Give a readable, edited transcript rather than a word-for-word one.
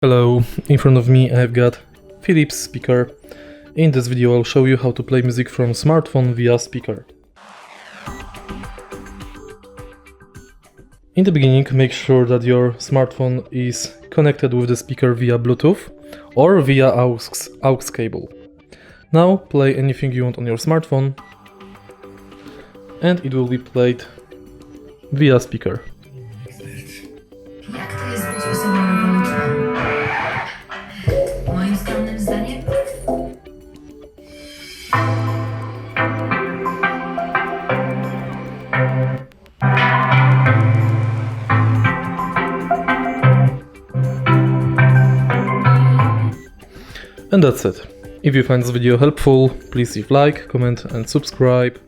Hello, in front of me I've got Philips speaker. In this video I'll show you how to play music from smartphone via speaker. In the beginning, make sure that your smartphone is connected with the speaker via Bluetooth or via aux cable. Now play anything you want on your smartphone and it will be played via speaker. Jak to jest być osobą ewolucyjną? Moim skromnym zdaniem? And that's it. If you find this video helpful, please leave like, comment and subscribe.